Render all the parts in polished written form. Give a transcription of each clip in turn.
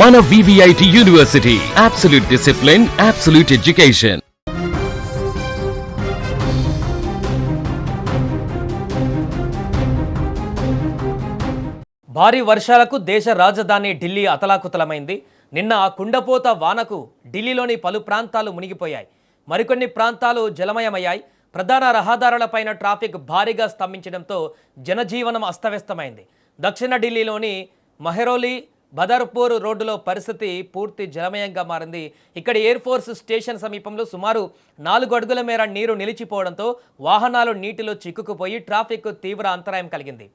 మన VVIT university, absolute discipline, absolute education. భారీ వర్షాలకు దేశ రాజధాని ఢిల్లీ అతలాకుతలమైంది. నిన్న కుండపోత వానకు ఢిల్లీలోని పలు ప్రాంతాలు మునిగిపోయాయి. మరికొన్ని ప్రాంతాలు జలమయమయ్యాయి. ప్రధాన రహదారులపైన ట్రాఫిక్ భారీగా స్తంభించడంతో జనజీవనం అస్తవ్యస్తమైంది. దక్షిణ ఢిల్లీలోని మెహ్రౌలీ, బదర్పూర్ రోడ్డులో పరిస్థితి పూర్తి జలమయంగా మారింది. ఇక్కడ ఎయిర్ ఫోర్స్ స్టేషన్ సమీపంలో సుమారు 4 అడుగుల మేర నీరు నిలిచిపోవడంతో వాహనాలు నీటిలో చిక్కుకుపోయి ట్రాఫిక్ తీవ్ర అంతరాయం కలిగింది.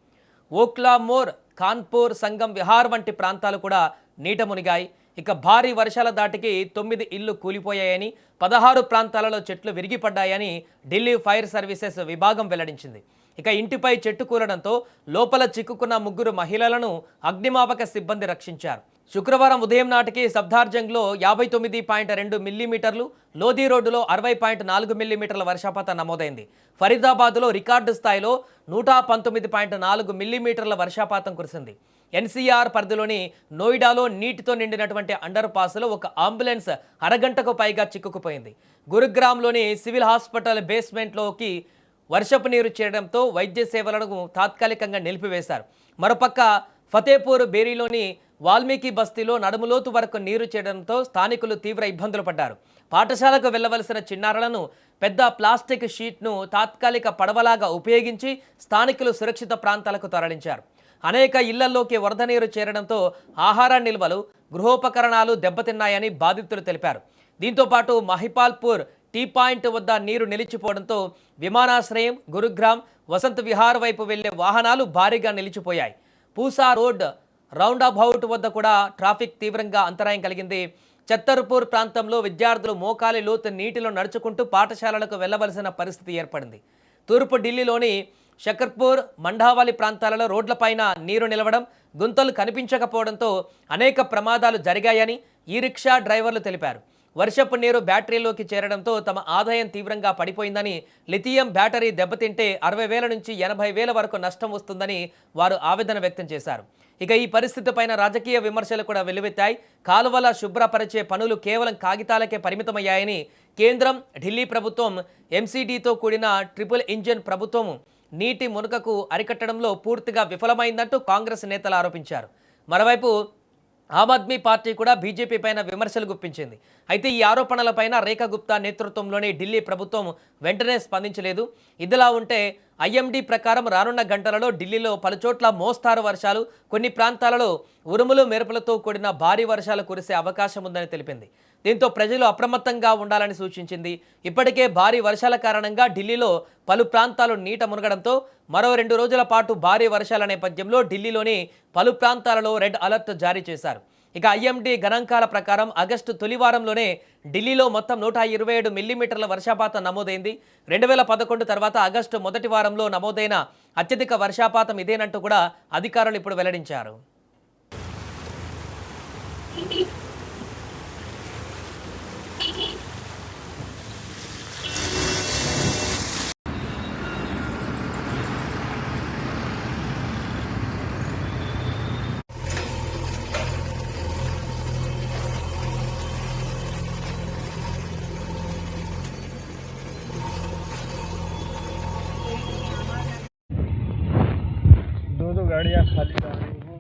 ఓక్లామోర్, కాన్పూర్, సంగం విహార్ వంటి ప్రాంతాలు కూడా నీట మునిగాయి. ఇక భారీ వర్షాల దాటికి 9 ఇళ్లు కూలిపోయాయని, 16 ప్రాంతాలలో చెట్లు విరిగిపడ్డాయని ఢిల్లీ ఫైర్ సర్వీసెస్ విభాగం వెల్లడించింది. ఇక ఇంటిపై చెట్టు కూలడంతో లోపల చిక్కుకున్న 3 మహిళలను అగ్నిమాపక సిబ్బంది రక్షించారు. శుక్రవారం ఉదయం నాటికి సఫ్దార్జంగ్లో 59.2 మిల్లీమీటర్లు, లోధి రోడ్డులో 60.4 మిల్లీమీటర్ల వర్షపాతం నమోదైంది. ఫరీదాబాద్లో రికార్డు స్థాయిలో 119.4 మిల్లీమీటర్ల వర్షపాతం కురిసింది. NCR పరిధిలోని నోయిడాలో నీటితో నిండినటువంటి అండర్ పాస్లో ఒక అంబులెన్స్ అరగంటకు పైగా చిక్కుకుపోయింది. గురుగ్రామ్లోని సివిల్ హాస్పిటల్ బేస్మెంట్లోకి వర్షపు నీరు చేరడంతో వైద్య సేవలను తాత్కాలికంగా నిలిపివేశారు. మరోపక్క ఫతేపూర్ బేరీలోని వాల్మీకి బస్తీలో నడుములోతు వరకు నీరు చేరడంతో స్థానికులు తీవ్ర ఇబ్బందులు పడ్డారు. పాఠశాలకు వెళ్లవలసిన చిన్నారులను పెద్ద ప్లాస్టిక్ షీట్ను తాత్కాలిక పడవలాగా ఉపయోగించి స్థానికులు సురక్షిత ప్రాంతాలకు తరలించారు. అనేక ఇళ్లలోకి వరద నీరు చేరడంతో ఆహార నిల్వలు, గృహోపకరణాలు దెబ్బతిన్నాయని బాధితులు తెలిపారు. దీంతో పాటు మహిపాల్పూర్ టీ పాయింట్ వద్ద నీరు నిలిచిపోవడంతో విమానాశ్రయం, గురుగ్రామ్, వసంత్ విహార్ వైపు వెళ్లే వాహనాలు భారీగా నిలిచిపోయాయి. పూసా రోడ్ రౌండబౌట్ వద్ద కూడా ట్రాఫిక్ తీవ్రంగా అంతరాయం కలిగింది. ఛత్తర్పూర్ ప్రాంతంలో విద్యార్థులు మోకాలి లోతు నీటిలో నడుచుకుంటూ పాఠశాలలకు వెళ్లవలసిన పరిస్థితి ఏర్పడింది. తూర్పు ఢిల్లీలోని షకర్పూర్, మండావాలి ప్రాంతాలలో రోడ్లపైన నీరు నిలవడం, గుంతలు కనిపించకపోవడంతో అనేక ప్రమాదాలు జరిగాయని ఈ రిక్షా డ్రైవర్లు తెలిపారు. వర్షపు నీరు బ్యాటరీలోకి చేరడంతో తమ ఆదాయం తీవ్రంగా పడిపోయిందని, లిథియం బ్యాటరీ దెబ్బతింటే 60,000 నుంచి 80,000 వరకు నష్టం వస్తుందని వారు ఆవేదన వ్యక్తం చేశారు. ఇక ఈ పరిస్థితిపైన రాజకీయ విమర్శలు కూడా వెల్లువెత్తాయి. కాలువల శుభ్రపరిచే పనులు కేవలం కాగితాలకే పరిమితమయ్యాయని, కేంద్రం, ఢిల్లీ ప్రభుత్వం MCDతో కూడిన ట్రిపుల్ ఇంజిన్ ప్రభుత్వం నీటి మునకకు అరికట్టడంలో పూర్తిగా విఫలమైందంటూ కాంగ్రెస్ నేతలు ఆరోపించారు. మరోవైపు ఆమ్ ఆద్మీ పార్టీ కూడా బీజేపీ పైన విమర్శలు గుప్పించింది. అయితే ఈ ఆరోపణలపైన రేఖా గుప్తా నేతృత్వంలోని ఢిల్లీ ప్రభుత్వం వెంటనే స్పందించలేదు. ఇదిలా ఉంటే IMD ప్రకారం రానున్న గంటలలో ఢిల్లీలో పలుచోట్ల మోస్తారు వర్షాలు, కొన్ని ప్రాంతాలలో ఉరుములు మెరుపులతో కూడిన భారీ వర్షాలు కురిసే అవకాశం ఉందని తెలిపింది. దీంతో ప్రజలు అప్రమత్తంగా ఉండాలని సూచించింది. ఇప్పటికే భారీ వర్షాల కారణంగా ఢిల్లీలో పలు ప్రాంతాలు నీట మునగడంతో మరో 2 రోజుల పాటు భారీ వర్షాల నేపథ్యంలో ఢిల్లీలోని పలు ప్రాంతాలలో రెడ్ అలర్ట్ జారీ చేశారు. ఇక IMD గణాంకాల ప్రకారం ఆగస్టు తొలి వారంలోనే ఢిల్లీలో మొత్తం 127 మిల్లీమీటర్ల వర్షపాతం నమోదైంది. 2011 తర్వాత ఆగస్టు మొదటి వారంలో నమోదైన అత్యధిక వర్షపాతం ఇదేనంటూ కూడా అధికారులు ఇప్పుడు వెల్లడించారు. दो गाड़ियाँ खाली जा रही हैं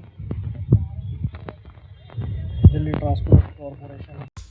दिल्ली ट्रांसपोर्ट कॉरपोरेशन।